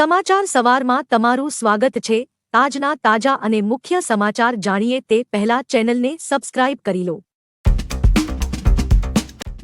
સમાચાર સવારમાં તમારું સ્વાગત છે। આજના તાજા અને મુખ્ય સમાચાર જાણીએ તે પહેલા ચેનલને સબસ્ક્રાઇબ કરી લો।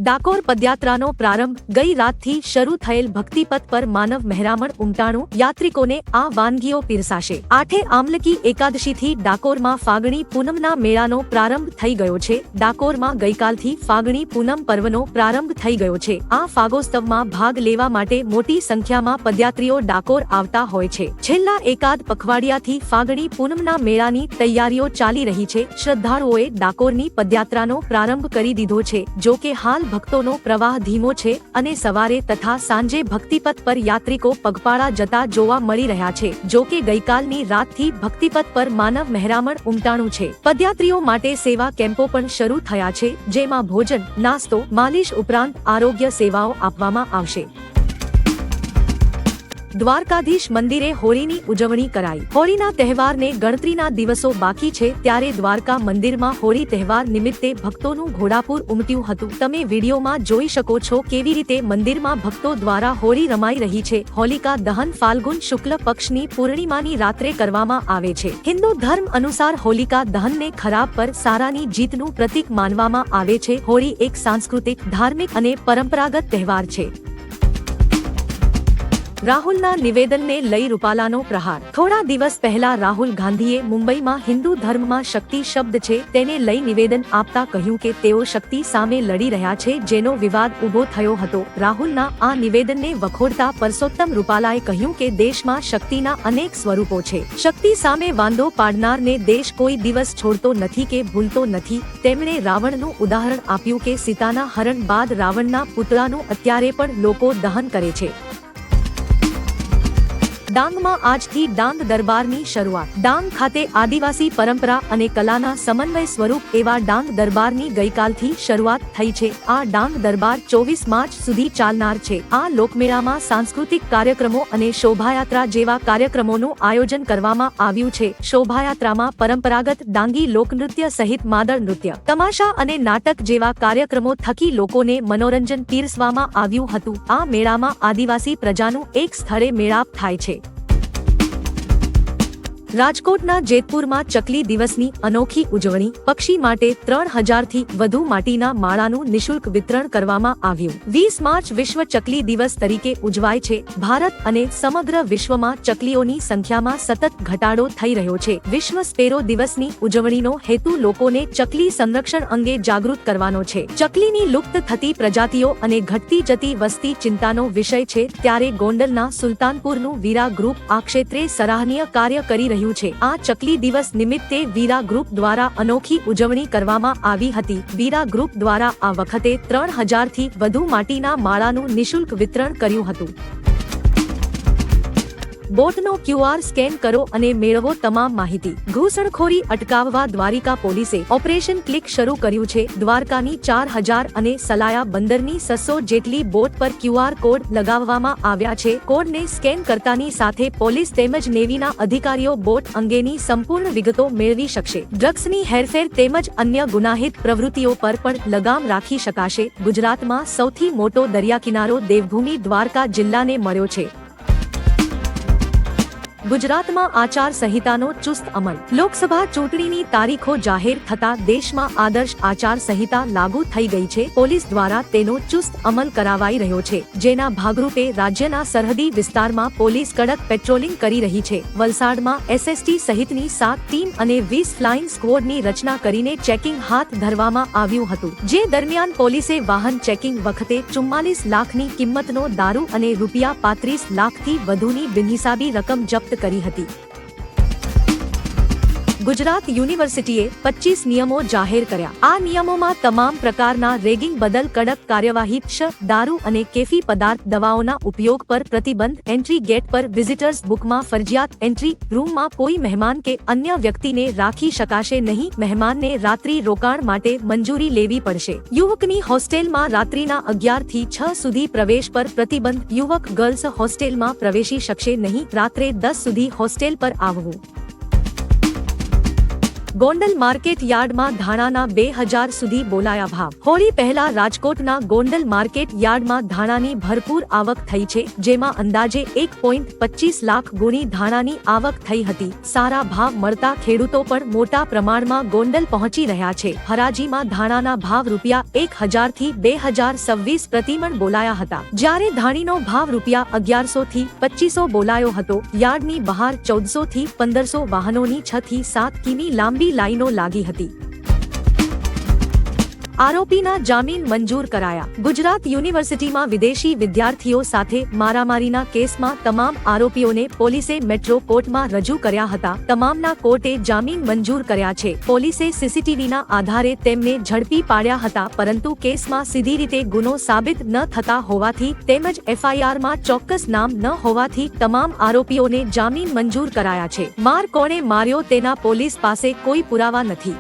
ડાકોર પદયાત્રાનો પ્રારંભ ગઈ રાતથી શરૂ થયેલ ભક્તિપથ પર માનવ મહેરામણ ઉમટાણું। યાત્રિકોને આ વાનગીઓ પીરસાશે। આઠે આમલકી એકાદશીથી ડાકોરમાં ફાગણી પૂનમના મેળાનો પ્રારંભ થઈ ગયો છે। ડાકોરમાં ગઈકાલથી ફાગણી પૂનમ પર્વનો પ્રારંભ થઈ ગયો છે। આ ફાગોત્સવમાં ભાગ લેવા માટે મોટી સંખ્યામાં પદયાત્રીઓ ડાકોર આવતા હોય છે। છેલ્લા એકાદ પખવાડિયાથી ફાગણી પૂનમના મેળાની તૈયારીઓ ચાલી રહી છે। શ્રદ્ધાળુઓએ ડાકોરની પદયાત્રાનો પ્રારંભ કરી દીધો છે। જો કે હાલ ભક્તોનો પ્રવાહ ધીમો છે અને સવારે તથા સાંજે ભક્તિપથ પર યાત્રિકો પગપાળા જતા જોવા મળી રહ્યા છે। જો કે ગઈકાલની રાતથી ભક્તિપથ પર માનવ મહેરામણ ઉમટાણું છે। પદયાત્રીઓ માટે સેવા કેમ્પો પણ શરૂ થયા છે, જેમાં ભોજન, નાસ્તો, માલિશ ઉપરાંત આરોગ્ય સેવાઓ આપવામાં આવશે। દ્વારકાધીશ મંદિરે હોળીની ઉજવણી કરાઈ। હોળીના તહેવારને ગણતરીના દિવસો બાકી છે, ત્યારે દ્વારકા મંદિરમાં હોળી તહેવાર નિમિત્તે ભક્તોનું ઘોડાપૂર ઉમટ્યું હતું। તમે વિડીયોમાં જોઈ શકો છો કેવી રીતે મંદિરમાં ભક્તો દ્વારા હોળી રમાઈ રહી છે। હોલિકા દહન ફાલ્ગુન શુક્લ પક્ષની પૂર્ણિમાની રાત્રે કરવામાં આવે છે। હિન્દુ ધર્મ અનુસાર હોલિકા દહનને ખરાબ પર સારાની જીતનું પ્રતીક માનવામાં આવે છે। હોળી એક સાંસ્કૃતિક, ધાર્મિક અને પરંપરાગત તહેવાર છે। રાહુલના નિવેદનને લઈ રૂપાલાનો પ્રહાર। થોડા દિવસ પહેલા રાહુલ ગાંધીએ મુંબઈમાં હિન્દુ ધર્મમાં શક્તિ શબ્દ છે તેને લઈ નિવેદન આપતા કહ્યું કે તેઓ શક્તિ સામે લડી રહ્યા છે, જેનો વિવાદ ઊભો થયો હતો। રાહુલના આ નિવેદનને વખોડતા પરસોત્તમ રૂપાલાએ કહ્યું કે દેશમાં શક્તિના અનેક સ્વરૂપો છે। શક્તિ સામે વાંધો પાડનારને દેશ કોઈ દિવસ છોડતો નથી કે ભૂલતો નથી। તેમણે રાવણનું ઉદાહરણ આપ્યું કે સીતાના હરણ બાદ રાવણના પુતળાનું અત્યારે પણ લોકો દહન કરે છે। ડાંગમાં આજથી ડાંગ દરબારની શરૂઆત। ડાંગ ખાતે આદિવાસી પરંપરા અને કલાના સમન્વય સ્વરૂપ એવા ડાંગ દરબારની ગઈકાલથી શરૂઆત થઈ છે। આ ડાંગ દરબાર 24 માર્ચ સુધી ચાલનાર છે। આ લોકમેળામાં સાંસ્કૃતિક કાર્યક્રમો અને શોભાયાત્રા જેવા કાર્યક્રમોનું આયોજન કરવામાં આવ્યું છે। શોભાયાત્રામાં પરંપરાગત ડાંગી લોકનૃત્ય સહિત માદળ નૃત્ય, તમાશા અને નાટક જેવા કાર્યક્રમો થકી લોકોને મનોરંજન પીરસવામાં આવ્યું હતું। આ મેળામાં આદિવાસી પ્રજાનું એક સ્થળે મેળાપ થાય છે। રાજકોટના જેતપુરમાં ચકલી દિવસની અનોખી ઉજવણી। પક્ષી માટે 3000થી વધુ માટીના માળાનું નિઃશુલ્ક વિતરણ કરવામાં આવ્યું। 20 માર્ચ વિશ્વ ચકલી દિવસ તરીકે ઉજવાય છે। ભારત અને સમગ્ર વિશ્વમાં ચકલીઓની સંખ્યામાં સતત ઘટાડો થઈ રહ્યો છે। વિશ્વ સ્પેરો દિવસની ઉજવણીનો હેતુ લોકોને ચકલી સંરક્ષણ અંગે જાગૃત કરવાનો છે। ચકલીની લુપ્ત થતી પ્રજાતિઓ અને ઘટતી જતી વસ્તી ચિંતાનો વિષય છે, ત્યારે ગોંડલના સુલતાનપુરનું વીરા ગ્રુપ આ ક્ષેત્રે સરાહનીય કાર્ય કરી રહ્યું છે। આ ચકલી દિવસ નિમિત્તે વીરા ગ્રુપ દ્વારા અનોખી ઉજવણી કરવામાં આવી હતી। વીરા ગ્રુપ દ્વારા આ વખતે 3000થી વધુ માટીના માળાનું નિઃશુલ્ક વિતરણ કર્યું હતું। બોટનો QR સ્કેન કરો અને મેળવો તમામ માહિતી। ઘૂસણખોરી અટકાવવા દ્વારિકા પોલીસે ઓપરેશન ક્લિક શરૂ કર્યું છે। દ્વારકાની 4000 અને સલાયા બંદરની 600 જેટલી બોટ પર QR કોડ લગાવવામાં આવ્યા છે। કોડને સ્કેન કરતાની સાથે પોલીસ તેમજ નેવીના અધિકારીઓ બોટ અંગેની સંપૂર્ણ વિગતો મેળવી શકશે। ડ્રગ્સની હેરફેર તેમજ અન્ય ગુનાહિત પ્રવૃત્તિઓ પર પણ લગામ રાખી શકાશે। ગુજરાતમાં સૌથી મોટો દરિયાકિનારો દેવભૂમિ દ્વારકા જિલ્લાને મળ્યો છે। ગુજરાતમાં આચાર સંહિતાનો ચુસ્ત અમલ। લોકસભા ચૂંટણીની તારીખો જાહેર થતા દેશમાં આદર્શ આચાર સંહિતા લાગુ થઈ ગઈ છે। પોલીસ દ્વારા તેનો ચુસ્ત અમલ કરાવાઈ રહ્યો છે, જેના ભાગરૂપે રાજ્યના સરહદી વિસ્તારમાં પોલીસ કડક પેટ્રોલિંગ કરી રહી છે। વલસાડમાં SST સહિતની 7 ટીમ અને 20 ફ્લાઇંગ સ્ક્વોડની રચના કરીને ચેકિંગ હાથ ધરવામાં આવ્યું હતું, જે દરમિયાન પોલીસે વાહન ચેકિંગ વખતે 44 લાખની કિંમતનો દારૂ અને રૂપિયા 35 લાખથી વધુની બિનહિસાબી રકમ જપ્ત કરી હતી। ગુજરાત યુનિવર્સિટીએ 25 નિયમો જાહેર કર્યા। આ નિયમોમાં તમામ પ્રકારના રેગિંગ બદલ કડક કાર્યવાહી, દારૂ અને કેફી પદાર્થ, દવાઓના ઉપયોગ પર પ્રતિબંધ, એન્ટ્રી ગેટ પર વિઝિટર્સ બુકમાં ફરજિયાત એન્ટ્રી, રૂમમાં કોઈ મહેમાન કે અન્ય વ્યક્તિને રાખી શકાશે નહીં, મહેમાનને રાત્રિ રોકાણ માટે મંજૂરી લેવી પડશે। યુવકની હોસ્ટેલમાં રાત્રિના 11 થી 6 સુધી પ્રવેશ પર પ્રતિબંધ, યુવક ગર્લ્સ હોસ્ટેલમાં પ્રવેશી શકશે નહીં, રાત્રે 10 સુધી હોસ્ટેલ પર આવવું। ગોંડલ માર્કેટ યાર્ડમાં ધાણાના 2000 સુધી બોલાયા ભાવ। હોળી પહેલા રાજકોટના ગોંડલ માર્કેટ યાર્ડમાં ધાણાની ભરપૂર આવક થઈ છે, જેમાં અંદાજે 1.25 લાખ ગુણી ધાણાની આવક થઈ હતી। સારા ભાવ મળતા ખેડૂતો પણ મોટા પ્રમાણમાં ગોંડલ પહોંચી રહ્યા છે। હરાજીમાં ધાણાના ભાવ ₹1000 થી 2026 પ્રતિમણ બોલાયા હતા, જ્યારે ધાણીનો ભાવ ₹1100 થી 2500 બોલાયો હતો। યાર્ડની બહાર 1400 થી 1500 વાહનોની 6 થી 7 કિમી લાંબી લાઈનો લાગી હતી। આરોપીના જામીન મંજૂર કરાયા। ગુજરાત યુનિવર્સિટીમાં વિદેશી વિદ્યાર્થીઓ સાથે મારામારીના કેસમાં તમામ આરોપીઓને પોલીસે મેટ્રો કોર્ટમાં રજૂ કર્યા હતા। તમામના કોર્ટે જામીન મંજૂર કર્યા છે। પોલીસે સીસીટીવીના આધારે તેમને ઝડપી પાડ્યા હતા, પરંતુ કેસમાં સીધી રીતે ગુનો સાબિત ન થતા હોવાથી તેમજ એફઆઈઆરમાં ચોક્કસ નામ ન હોવાથી તમામ આરોપીઓને જામીન મંજૂર કરાયા છે। માર કોણે માર્યો તેના પોલીસ પાસે કોઈ પુરાવા નથી।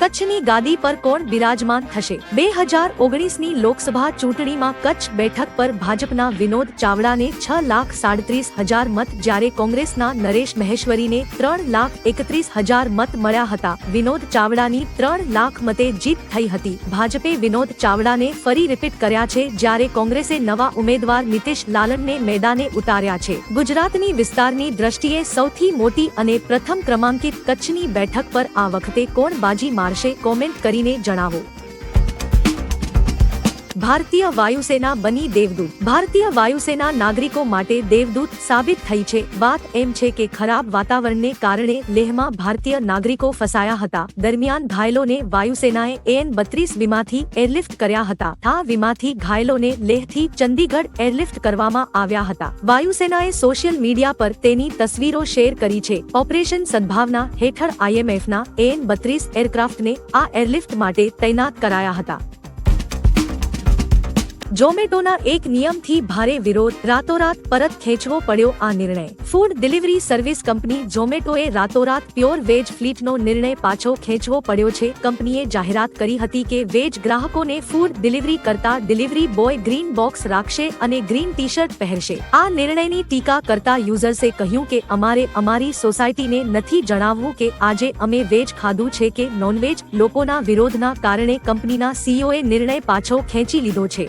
કચ્છની ગાદી પર કોણ બિરાજમાન થશે? 2019ની લોકસભા ચૂંટણીમાં કચ્છ બેઠક પર ભાજપના વિનોદ ચાવડાને 6,37,000 મત, જ્યારે કોંગ્રેસના નરેશ મહેશ્વરીને 3,31,000 મત મળ્યા હતા। વિનોદ ચાવડાની 3 લાખ મતે જીત થઈ હતી। ભાજપે વિનોદ ચાવડાને ફરી રિપીટ કર્યા છે, જ્યારે કોંગ્રેસે નવા ઉમેદવાર નીતિશ લાલનને મેદાને ઉતાર્યા છે। ગુજરાતની વિસ્તારની દ્રષ્ટિએ સૌથી મોટી અને પ્રથમ ક્રમાંકિત કચ્છની બેઠક પર આ વખતે કોણ બાજી મારશે? કોમેન્ટ કરીને જણાવો। ભારતીય વાયુસેના બની દેવદૂત। ભારતીય વાયુસેના નાગરિકો માટે દેવદૂત સાબિત થઈ છે। વાત એમ છે કે ખરાબ વાતાવરણને કારણે લેહમાં ભારતીય નાગરિકો ફસાયા હતા। દરમિયાન ઘાયલોને વાયુસેનાએ AN-32 વિમાનથી એરલિફ્ટ કર્યા હતા। આ વિમાનથી ઘાયલોને લેહથી ચંદીગઢ એરલિફ્ટ કરવામાં આવ્યા હતા। વાયુસેનાએ સોશિયલ મીડિયા પર તેની તસવીરો શેર કરી છે। ઓપરેશન સદભાવના હેઠળ IMFના AN-32 એરક્રાફ્ટને આ એરલિફ્ટ માટે તૈનાત કરાયા હતા। ઝોમેટોના એક નિયમથી ભારે વિરોધ, રાતોરાત પરત ખેંચવો પડ્યો આ નિર્ણય। ફૂડ ડિલિવરી સર્વિસ કંપની ઝોમેટોએ રાતોરાત પ્યોર વેજ ફ્લીટનો નિર્ણય પાછો ખેંચવો પડ્યો છે। કંપનીએ જાહેરાત કરી હતી કે વેજ ગ્રાહકોને ફૂડ ડિલિવરી કરતા ડિલિવરી બોય ગ્રીન બોક્સ રાખશે અને ગ્રીન ટી-શર્ટ પહેરશે। આ નિર્ણયની ટીકા કરતા યુઝર્સે કહ્યું કે અમારે અમારી સોસાયટીને નથી જણાવવું કે આજે અમે વેજ ખાધું છે કે નોનવેજ। લોકોના વિરોધના કારણે કંપનીના CEOએ નિર્ણય પાછો ખેંચી લીધો છે।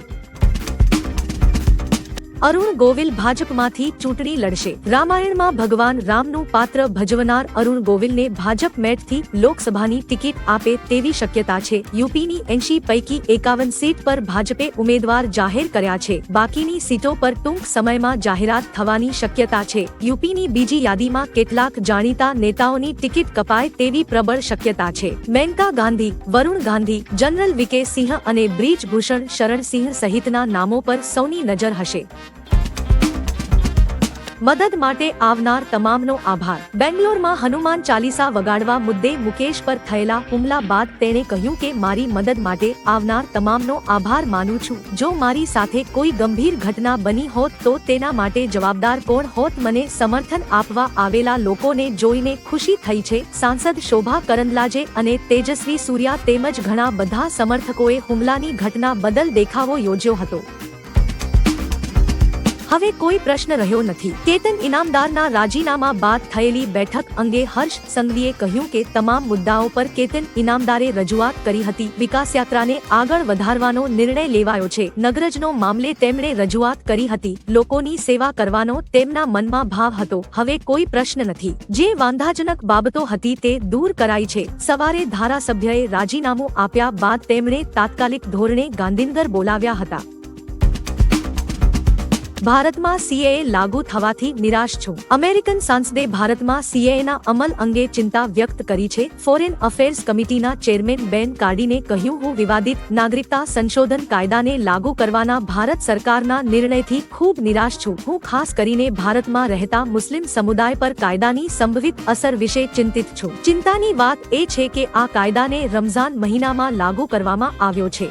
અરુણ ગોવિલ ભાજપમાંથી ચૂંટણી લડશે। રામાયણમાં ભગવાન રામનું પાત્ર ભજવનાર અરુણ ગોવિલને ભાજપ મેટથી લોકસભાની ટિકિટ આપે તેવી શક્યતા છે। યુપીની 80 પૈકી 51 સીટ પર ભાજપે ઉમેદવાર જાહેર કર્યા છે। બાકીની સીટો પર ટૂંક સમયમાં જાહેરાત થવાની શક્યતા છે। યુપીની બીજી યાદીમાં કેટલાક જાણીતા નેતાઓની ટિકિટ કપાય તેવી પ્રબળ શક્યતા છે। મેનકા ગાંધી, વરુણ ગાંધી, જનરલ VK સિંહ અને બ્રિજભૂષણ શરણ સિંહ સહિતના નામો પર સૌની નજર હશે। મદદ માટે આવનાર તમામનો આભાર। બેંગ્લોરમાં હનુમાન ચાલીસા વગાડવા મુદ્દે મુકેશ પર થયેલા હુમલા બાદ તેણે કહ્યું કે મારી મદદ માટે આવનાર તમામનો આભાર માનું છું। જો મારી સાથે કોઈ ગંભીર ઘટના બની હોત તો તેના માટે જવાબદાર કોણ હોત? મને સમર્થન આપવા આવેલા લોકોને જોઈને ખુશી થઈ છે। સાંસદ શોભા કરંદલાજે અને તેજસ્વી સૂર્યા તેમજ ઘણા બધા સમર્થકોએ હુમલાની ઘટના બદલ દેખાવો યોજ્યો હતો। હવે કોઈ પ્રશ્ન રહ્યો નથી। કેતન ઇનામદારના રાજીનામા બાદ થયેલી બેઠક અંગે હર્ષ સંઘવીએ કહ્યું કે તમામ મુદ્દાઓ પર કેતન ઇનામદારે રજૂઆત કરી હતી। વિકાસયાત્રાને આગળ વધારવાનો નિર્ણય લેવાયો છે। નગરજનો મામલે તેમણે રજૂઆત કરી હતી। લોકોની સેવા કરવાનો તેમના મનમાં ભાવ હતો। હવે કોઈ પ્રશ્ન નથી। જે વાંધાજનક બાબતો હતી તે દૂર કરાઈ છે। સવારે ધારાસભ્યએ રાજીનામું આપ્યા બાદ તેમણે તાત્કાલિક ધોરણે ગાંધીનગર બોલાવ્યા હતા। ભારતમાં CAA લાગુ થવાથી નિરાશ છું। અમેરિકન સાંસદે ભારતમાં CAAના અમલ અંગે ચિંતા વ્યક્ત કરી છે। ફોરેન અફેર્સ કમિટીના ચેરમેન બેન કાર્ડીને કહ્યું, હું વિવાદિત નાગરિકતા સંશોધન કાયદાને લાગુ કરવાના ભારત સરકારના નિર્ણયથી ખૂબ નિરાશ છું। હું ખાસ કરીને ભારતમાં રહેતા મુસ્લિમ સમુદાય પર કાયદાની સંભવિત અસર વિશે ચિંતિત છું। ચિંતાની વાત એ છે કે આ કાયદાને રમઝાન મહિનામાં લાગુ કરવામાં આવ્યો છે।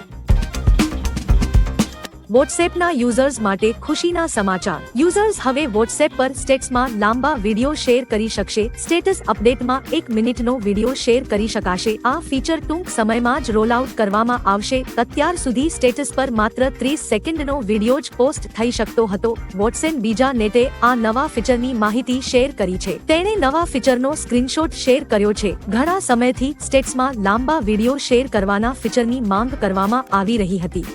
વોટ્સએપના યુઝર્સ માટે ખુશીના સમાચાર. યુઝર્સ હવે વોટ્સએપ પર સ્ટેટસમાં લાંબા વિડીયો શેર કરી શકશે. સ્ટેટસ અપડેટમાં 1 મિનિટનો વિડીયો શેર કરી શકાશે. આ ફીચર ટૂંક સમયમાં જ રોલ આઉટ કરવામાં આવશે. અત્યાર સુધી સ્ટેટસ પર માત્ર 30 સેકન્ડનો વિડીયો જ પોસ્ટ થઈ શકતો હતો. વોટ્સએપ બીજા નેતે આ નવા ફીચરની માહિતી શેર કરી છે. તેણે નવા ફીચરનો સ્ક્રીનશોટ શેર કર્યો છે. ઘણા સમયથી સ્ટેટસમાં લાંબા વિડીયો શેર કરવાના ફીચરની માંગ કરવામાં આવી રહી હતી.